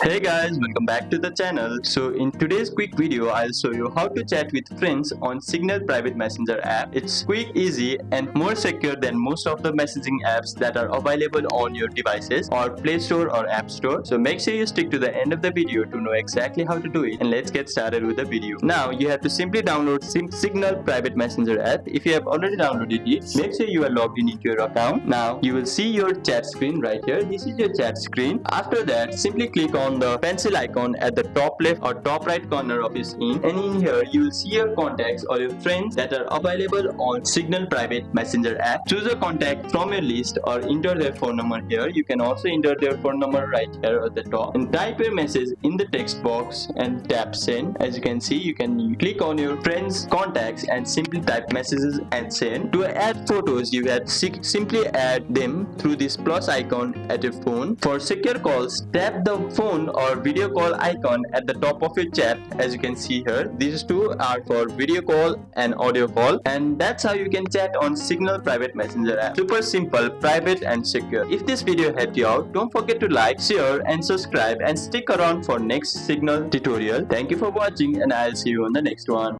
Hey guys, welcome back to the channel. So in today's quick video, I'll show you how to chat with friends on Signal Private Messenger app. It's quick, easy and more secure than most of the messaging apps that are available on your devices or Play Store or App Store. So make sure you stick to the end of the video to know exactly how to do it, and let's get started with the video. Now you have to simply download Signal Private Messenger app. If you have already downloaded it, make sure you are logged in into your account. Now you will see your chat screen right here. This is your chat screen. After that, simply click on the pencil icon at the top left or top right corner of your screen, and in here you will see your contacts or your friends that are available on Signal Private Messenger app. Choose a contact from your list or enter their phone number here. You can also enter their phone number right here at the top, and type your message in the text box and tap send. As you can see, you can click on your friends contacts and simply type messages and send. To add photos, you have simply add them through this plus icon at your phone. For secure calls, tap the phone or video call icon at the top of your chat. As you can see here, these two are for video call and audio call, and that's how you can chat on Signal Private Messenger app. Super simple, private and secure. If this video helped you out, don't forget to like, share and subscribe, and stick around for next Signal tutorial. Thank you for watching, and I'll see you on the next one.